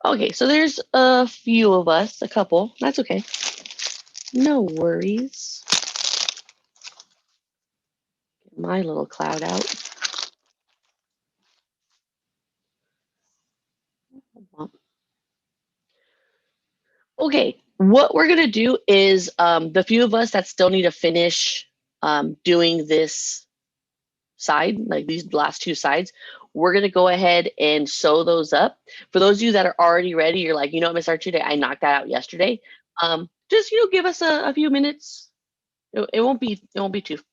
Okay, so there's a few of us, a couple. That's okay. No worries. Get my little cloud out. Okay, what we're gonna do is the few of us that still need to finish doing this side, like these last two sides, we're gonna go ahead and sew those up. For those of you that are already ready, you're like, you know what, Miss Archie, I knocked that out yesterday. Just give us a few minutes. It won't be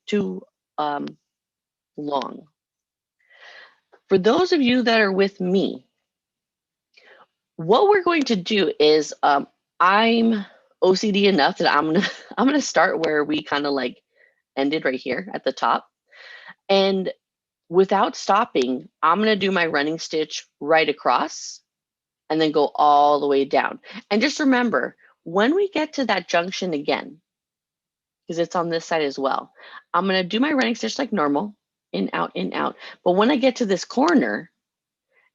too um, long. For those of you that are with me, what we're going to do is I'm OCD enough that I'm gonna start where we kind of like ended right here at the top, and without stopping, I'm gonna do my running stitch right across and then go all the way down. And just remember, when we get to that junction again, because it's on this side as well, I'm gonna do my running stitch like normal, in, out, in, out. But when I get to this corner,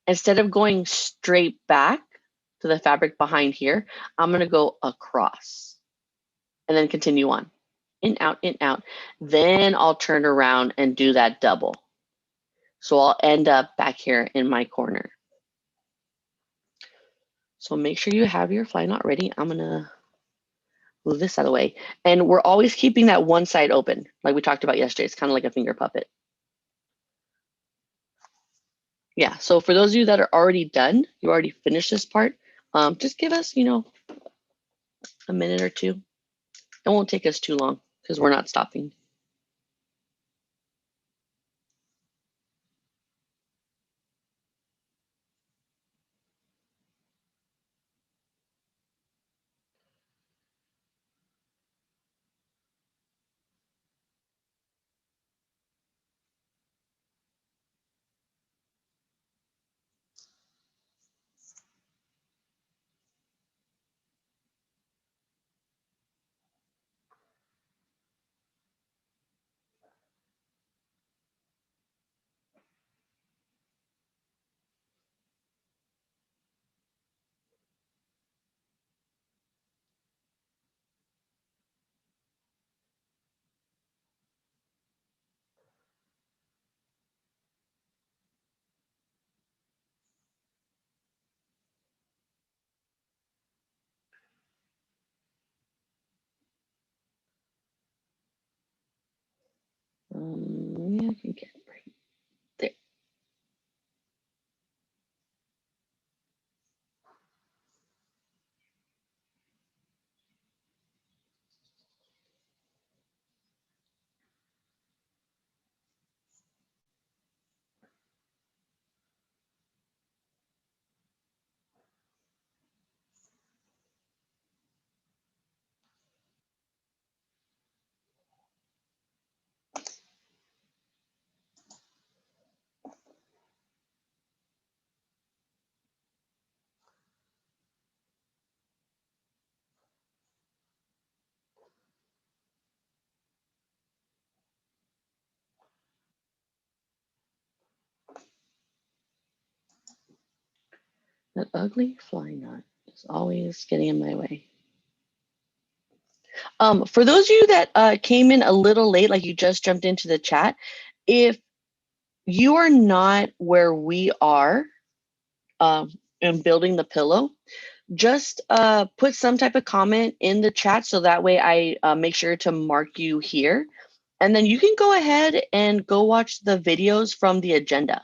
instead of going straight back to the fabric behind here, I'm gonna go across and then continue on. In, out, in, out. Then I'll turn around and do that double. So I'll end up back here in my corner. So make sure you have your fly knot ready. I'm gonna move this out of the way. And we're always keeping that one side open, like we talked about yesterday. It's kind of like a finger puppet. Yeah, so for those of you that are already done, you already finished this part, just give us, a minute or two. It won't take us too long because we're not stopping. Yeah, I can get right there. That ugly fly knot is always getting in my way. For those of you that came in a little late, like you just jumped into the chat, if you are not where we are in building the pillow, just put some type of comment in the chat so that way I make sure to mark you here. And then you can go ahead and go watch the videos from the agenda.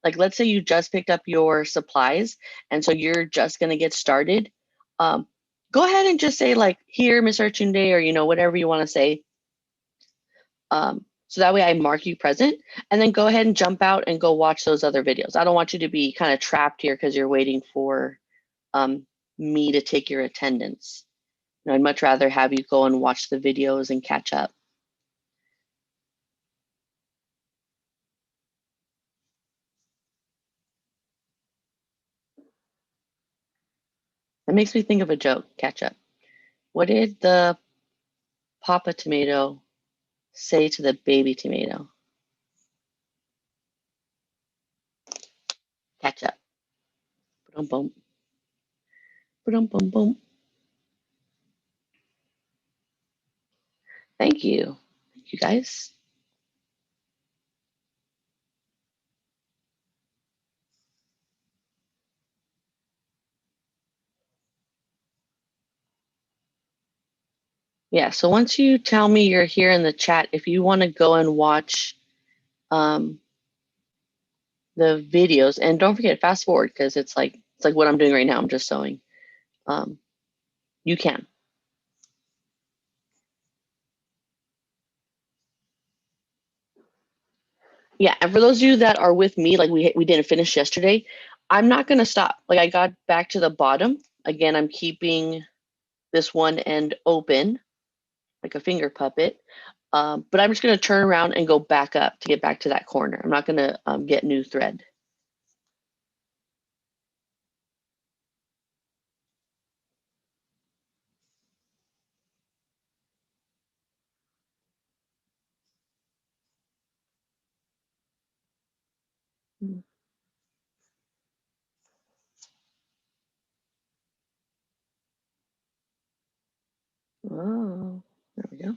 Like, let's say you just picked up your supplies, and so you're just going to get started. Go ahead and just say, like, here, Ms. Archunde, or, whatever you want to say. So that way I mark you present, and then go ahead and jump out and go watch those other videos. I don't want you to be kind of trapped here because you're waiting for me to take your attendance. I'd much rather have you go and watch the videos and catch up. That makes me think of a joke, catch up. What did the Papa tomato say to the baby tomato? Catch up. Boom, boom. Boom, boom, boom. Thank you. Thank you guys. Yeah, so once you tell me you're here in the chat, if you want to go and watch the videos, and don't forget, fast forward because it's like what I'm doing right now. I'm just sewing. You can. Yeah, and for those of you that are with me, like we didn't finish yesterday, I'm not gonna stop. Like I got back to the bottom. Again, I'm keeping this one end open, like a finger puppet. But I'm just gonna turn around and go back up to get back to that corner. I'm not gonna get new thread. Oh, there we go.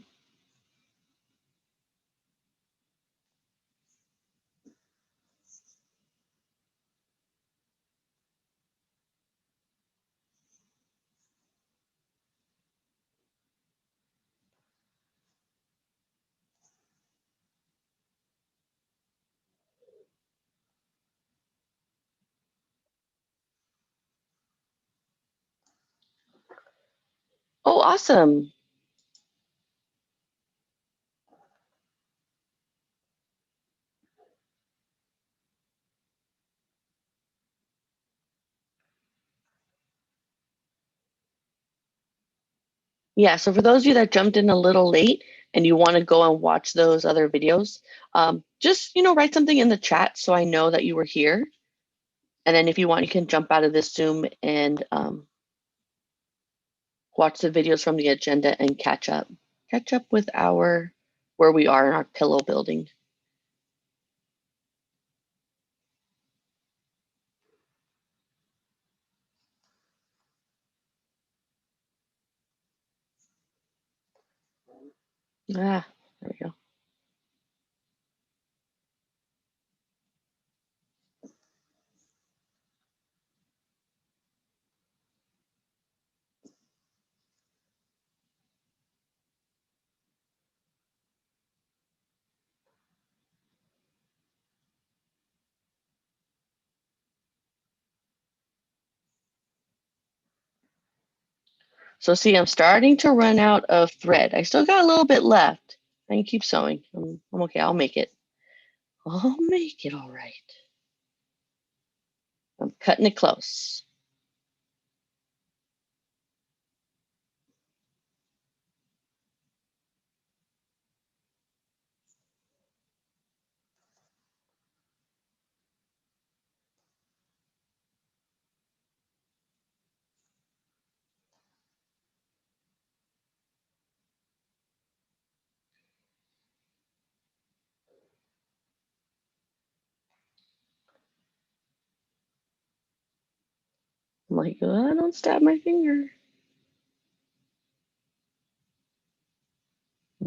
Oh, awesome. Yeah, so for those of you that jumped in a little late and you want to go and watch those other videos, just write something in the chat so I know that you were here. And then if you want, you can jump out of this Zoom and watch the videos from the agenda and catch up. Catch up with where we are in our pillow building. Ah, there we go. So see, I'm starting to run out of thread. I still got a little bit left. I can keep sewing. I'm okay. I'll make it. I'll make it all right. I'm cutting it close. I'm like, don't stab my finger.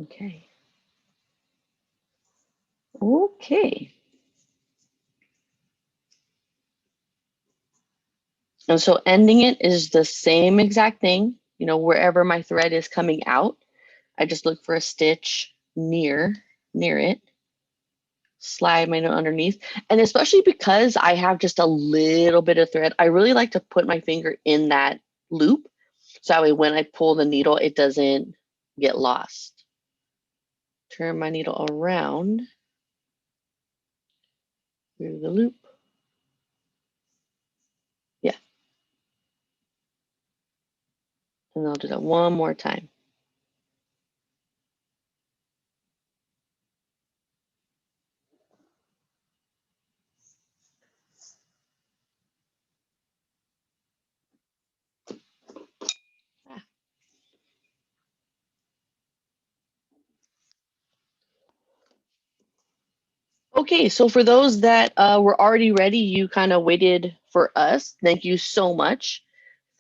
Okay. Okay. And so ending it is the same exact thing. Wherever my thread is coming out, I just look for a stitch near it, slide my needle underneath. And especially because I have just a little bit of thread, I really like to put my finger in that loop. So that way when I pull the needle, it doesn't get lost. Turn my needle around through the loop. Yeah. And I'll do that one more time. Okay, so for those that were already ready, you kind of waited for us. Thank you so much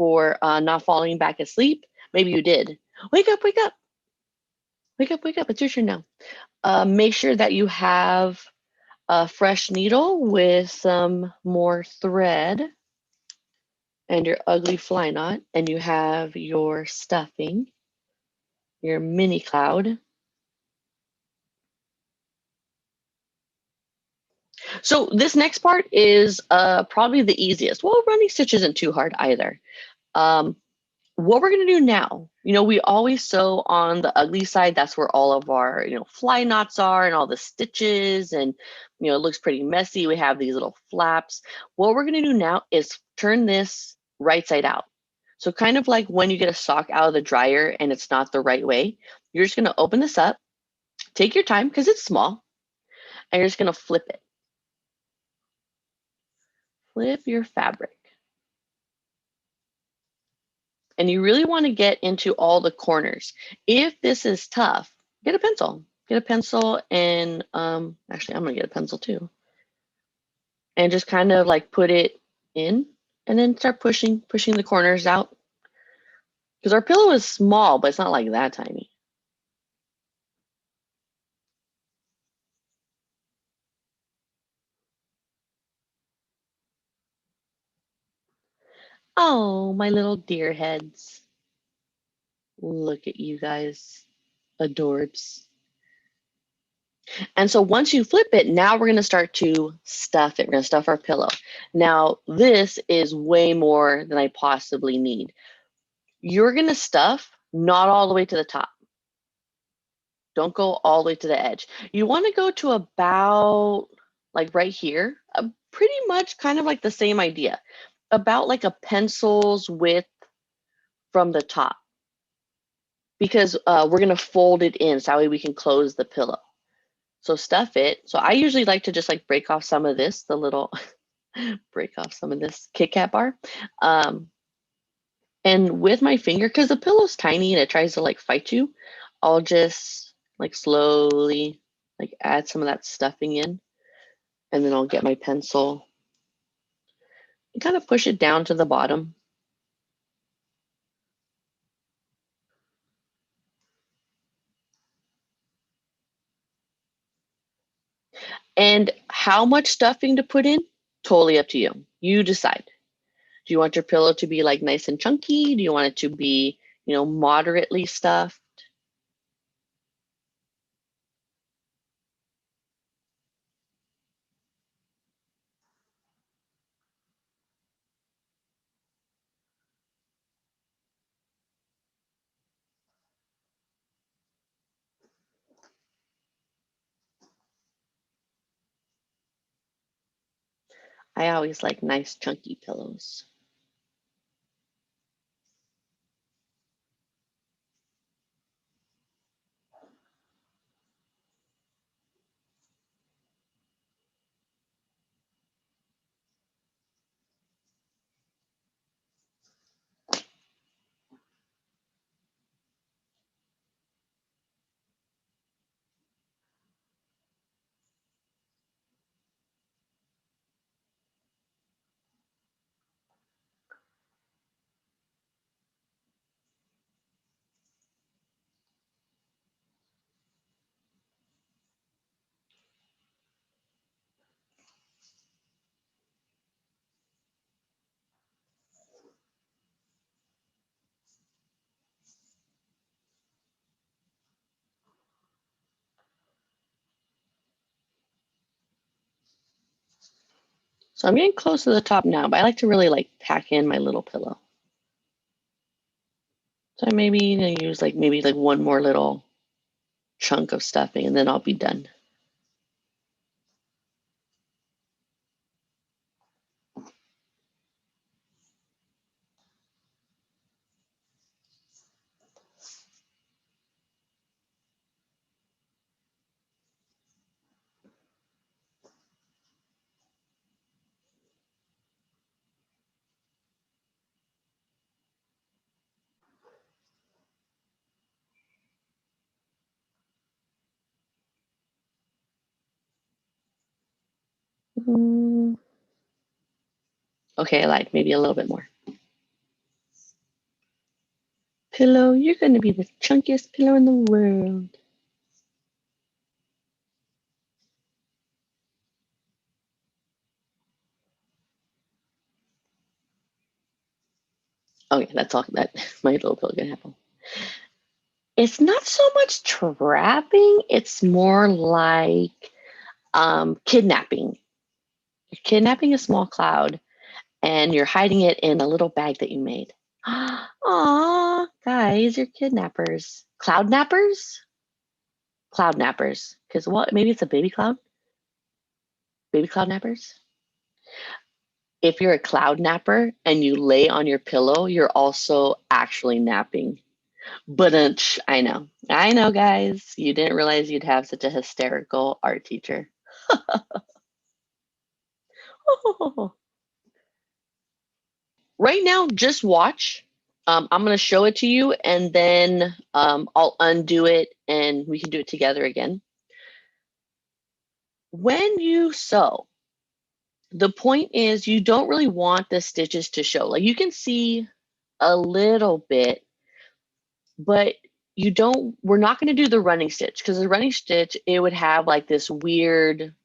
for not falling back asleep. Maybe you did. Wake up, wake up. Wake up, wake up. It's your turn now. Make sure that you have a fresh needle with some more thread and your ugly fly knot, and you have your stuffing, your mini cloud. So this next part is probably the easiest. Well, running stitch isn't too hard either. What we're gonna do now, we always sew on the ugly side. That's where all of our, fly knots are and all the stitches, and it looks pretty messy. We have these little flaps. What we're gonna do now is turn this right side out. So kind of like when you get a sock out of the dryer and it's not the right way, you're just gonna open this up, take your time because it's small, and you're just gonna flip it. Flip your fabric. And you really want to get into all the corners. If this is tough, get a pencil. Get a pencil and actually I'm gonna get a pencil too. And just kind of like put it in and then start pushing the corners out. Because our pillow is small, but it's not like that tiny. Oh, my little deer heads. Look at you guys. Adorbs. And so once you flip it, now we're going to start to stuff it. We're going to stuff our pillow. Now, this is way more than I possibly need. You're going to stuff not all the way to the top. Don't go all the way to the edge. You want to go to about like right here, pretty much kind of like the same idea, about like a pencil's width from the top, because we're going to fold it in so that way we can close the pillow. So stuff it. So I usually like to just like break off some of this, the little break off some of this Kit Kat bar. And with my finger, because the pillow's tiny and it tries to like fight you, I'll just like slowly like add some of that stuffing in. And then I'll get my pencil and kind of push it down to the bottom. And how much stuffing to put in, totally up to you. You decide. Do you want your pillow to be like nice and chunky? Do you want it to be, moderately stuffed? I always like nice chunky pillows. So I'm getting close to the top now, but I like to really like pack in my little pillow. So I maybe gonna use like maybe like one more little chunk of stuffing and then I'll be done. Okay, I lied, maybe a little bit more. pillow. You're going to be the chunkiest pillow in the world. Okay, that's all that my little pillow can happen. It's not so much trapping, it's more like kidnapping. You're kidnapping a small cloud and you're hiding it in a little bag that you made. Aw, guys, you're kidnappers. Cloud nappers? Cloud nappers. Because what? Maybe it's a baby cloud? Baby cloud nappers? If you're a cloud napper and you lay on your pillow, you're also actually napping. But I know, guys. You didn't realize you'd have such a hysterical art teacher. Right now, just watch. I'm going to show it to you and then I'll undo it and we can do it together again. When you sew, the point is you don't really want the stitches to show. Like you can see a little bit, but we're not going to do the running stitch because the running stitch, it would have like this weird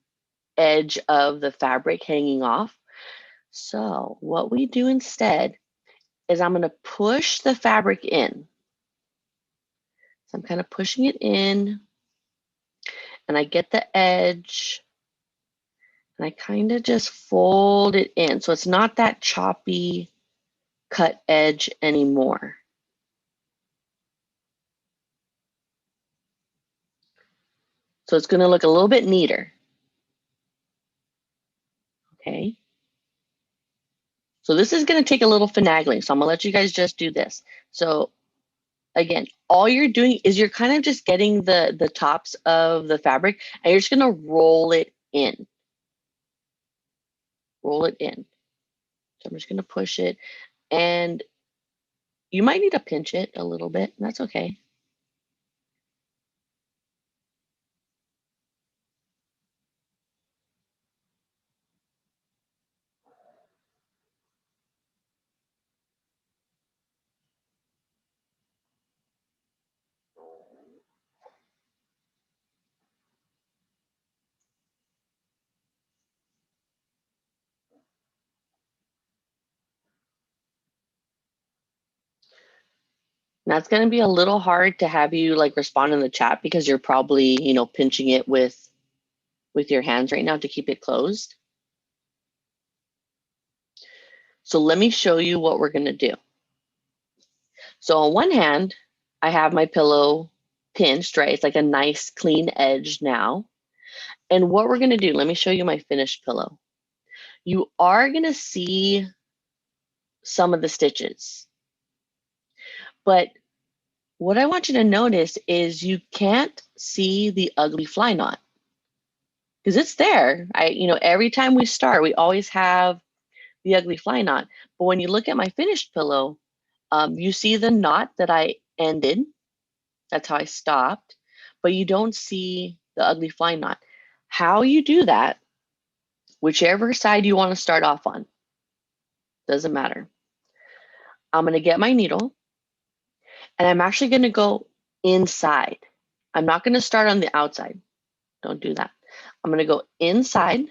edge of the fabric hanging off. So what we do instead is I'm going to push the fabric in. So I'm kind of pushing it in and I get the edge and I kind of just fold it in. So it's not that choppy cut edge anymore. So it's going to look a little bit neater. Okay. So this is going to take a little finagling. So I'm going to let you guys just do this. So again, all you're doing is you're kind of just getting the tops of the fabric and you're just going to roll it in. Roll it in. So I'm just going to push it and you might need to pinch it a little bit. That's okay. Now it's going to be a little hard to have you like respond in the chat because you're probably, pinching it with your hands right now to keep it closed. So let me show you what we're going to do. So on one hand, I have my pillow pinched, right? It's like a nice clean edge now. And what we're going to do, let me show you my finished pillow. You are going to see some of the stitches. But what I want you to notice is you can't see the ugly fly knot because it's there. Every time we start, we always have the ugly fly knot. But when you look at my finished pillow, you see the knot that I ended. That's how I stopped. But you don't see the ugly fly knot. How you do that, whichever side you want to start off on, doesn't matter. I'm going to get my needle and I'm actually going to go inside. I'm not going to start on the outside. Don't do that. I'm going to go inside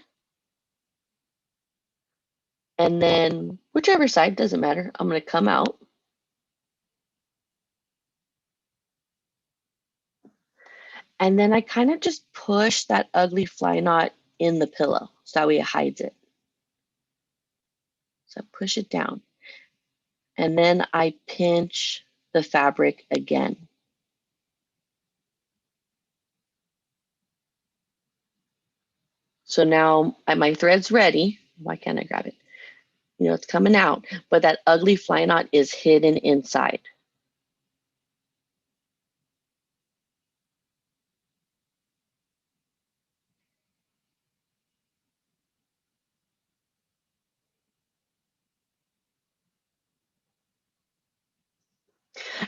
and then whichever side, doesn't matter. I'm going to come out. And then I kind of just push that ugly fly knot in the pillow so that way it hides it. So I push it down. And then I pinch the fabric again. So now my thread's ready. Why can't I grab it? It's coming out, but that ugly fly knot is hidden inside.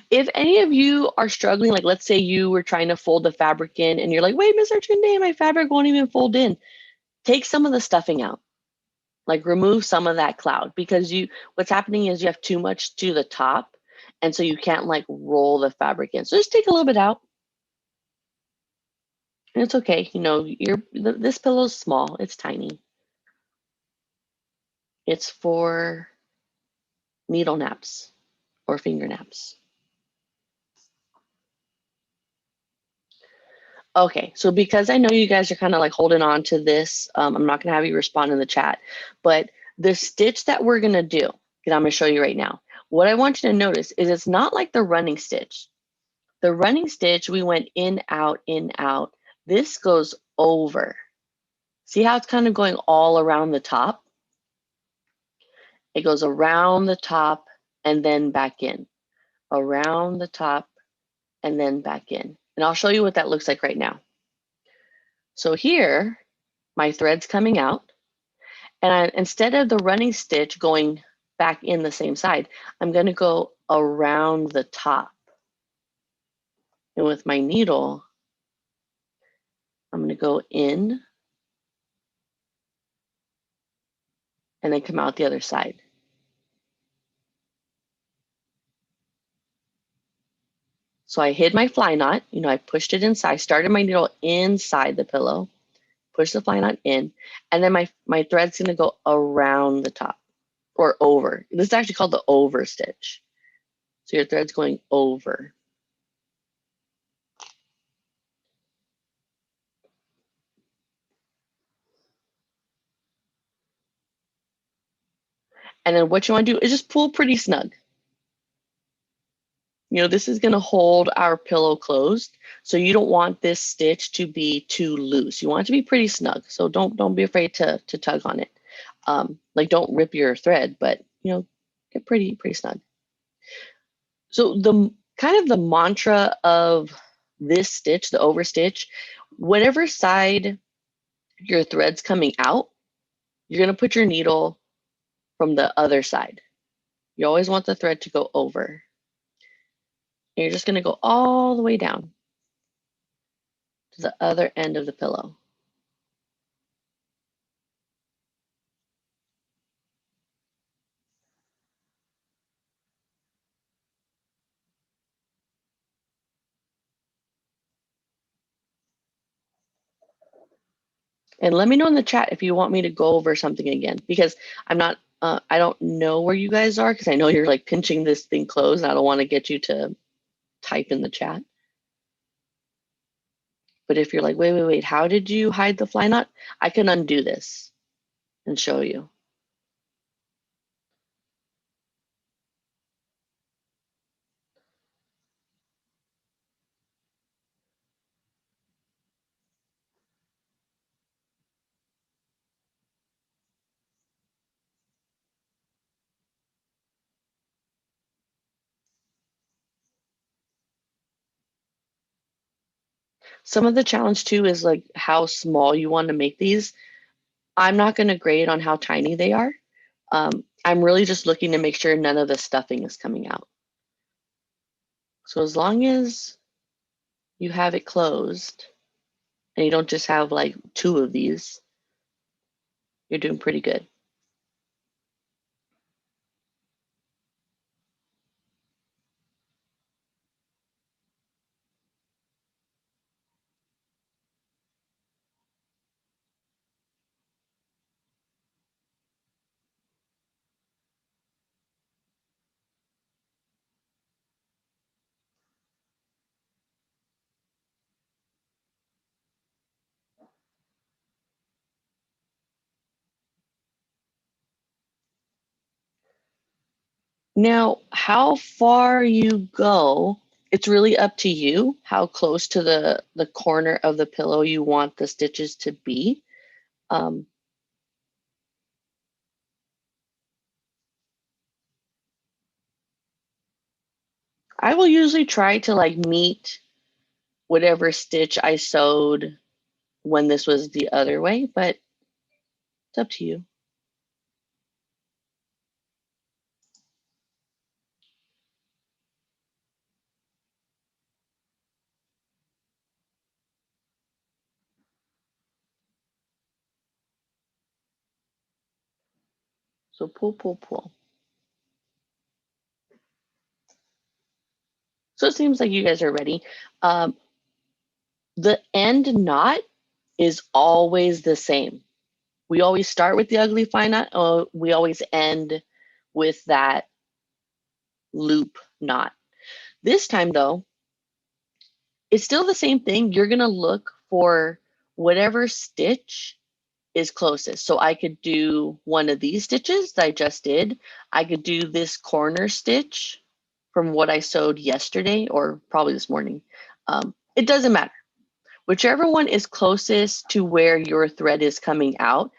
If any of you are struggling, like let's say you were trying to fold the fabric in and you're like, wait, Mr. Tunde, my fabric won't even fold in. Take some of the stuffing out. Like remove some of that cloud because what's happening is you have too much to the top And so you can't like roll the fabric in. So just take a little bit out. And it's okay. You know, this pillow is small. It's tiny. It's for needle naps or finger naps. Okay, so because I know you guys are kind of like holding on to this, I'm not gonna have you respond in the chat, but the stitch that we're gonna do, that I'm gonna show you right now, what I want you to notice is it's not like the running stitch. The running stitch, we went in, out, in, out. This goes over. See how it's kind of going all around the top? It goes around the top and then back in, around the top and then back in. And I'll show you what that looks like right now. So here, my thread's coming out, and instead of the running stitch going back in the same side, I'm going to go around the top. And with my needle, I'm going to go in and then come out the other side. So I hid my fly knot, you know, I pushed it inside, started my needle inside the pillow, push the fly knot in, and then my thread's going to go around the top or over. This is actually called the over stitch. So your thread's going over. And then what you want to do is just pull pretty snug. You know, this is going to hold our pillow closed. So you don't want this stitch to be too loose. You want it to be pretty snug. So don't be afraid to tug on it. Like don't rip your thread, but you know, get pretty snug. So the kind of the mantra of this stitch, the over stitch, whatever side your thread's coming out, you're going to put your needle from the other side. You always want the thread to go over. And you're just going to go all the way down to the other end of the pillow. And let me know in the chat if you want me to go over something again, because I'm not, I don't know where you guys are, because I know you're like pinching this thing closed. And I don't want to get you to type in the chat. But if you're like, wait, how did you hide the fly knot? I can undo this and show you. Some of the challenge too is like how small you want to make these. I'm not going to grade on how tiny they are. I'm really just looking to make sure none of the stuffing is coming out. So as long as you have it closed and you don't just have like 2 of these, you're doing pretty good. Now, how far you go, it's really up to you how close to the corner of the pillow you want the stitches to be. I will usually try to like meet whatever stitch I sewed when this was the other way, but it's up to you. So pull. So it seems like you guys are ready. The end knot is always the same. We always start with the ugly fine knot. We always end with that loop knot. This time though, it's still the same thing. You're gonna look for whatever stitch is closest. So I could do one of these stitches that I just did. I could do this corner stitch from what I sewed yesterday or probably this morning. It doesn't matter. Whichever one is closest to where your thread is coming out,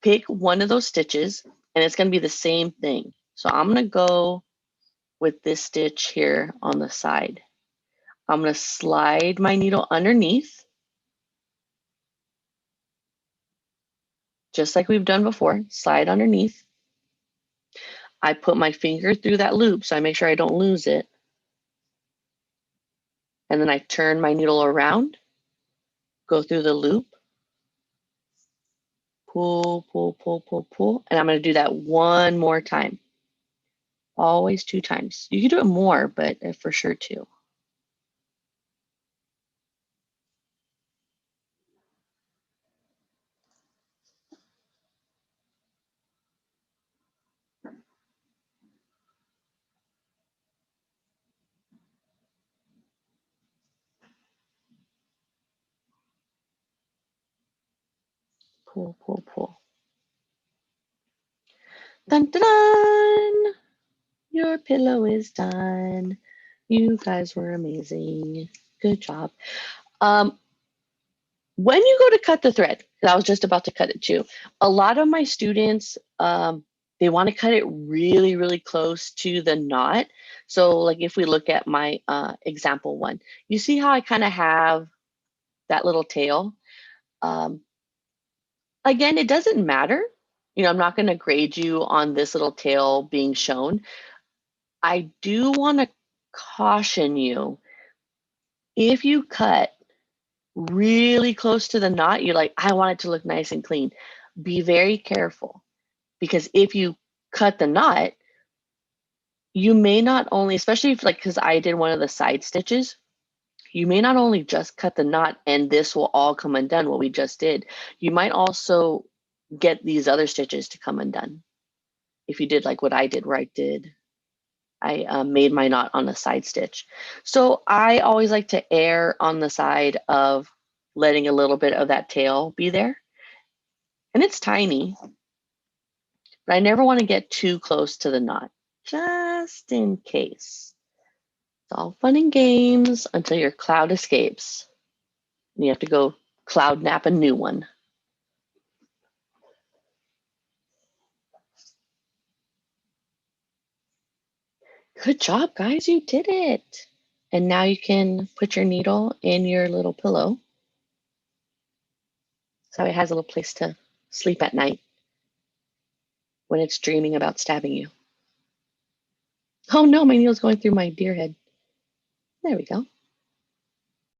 pick one of those stitches and it's going to be the same thing. So I'm going to go with this stitch here on the side. I'm going to slide my needle underneath, just like we've done before. Slide underneath. I put my finger through that loop so I make sure I don't lose it. And then I turn my needle around, go through the loop, pull, pull, pull, pull, pull. And I'm going to do that one more time. Always 2 times. You can do it more, but for sure 2. Pull, pull, pull. Dun, dun, dun. Your pillow is done. You guys were amazing. Good job. When you go to cut the thread, 'cause I was just about to cut it too, a lot of my students, they want to cut it really, really close to the knot. So like if we look at my example one, you see how I kind of have that little tail? Um, Again, it doesn't matter. You know, I'm not going to grade you on this little tail being shown. I do want to caution you, if you cut really close to the knot, you're like, I want it to look nice and clean. Be very careful, because if you cut the knot, you may not only, especially if like, because I did one of the side stitches, you may not only just cut the knot and this will all come undone, what we just did. You might also get these other stitches to come undone. If you did like what I did, where I made my knot on a side stitch. So I always like to err on the side of letting a little bit of that tail be there. And it's tiny, but I never want to get too close to the knot, just in case. It's all fun and games until your cloud escapes. And you have to go cloud nap a new one. Good job, guys, you did it. And now you can put your needle in your little pillow, so it has a little place to sleep at night when it's dreaming about stabbing you. Oh no, my needle's going through my deer head. There we go.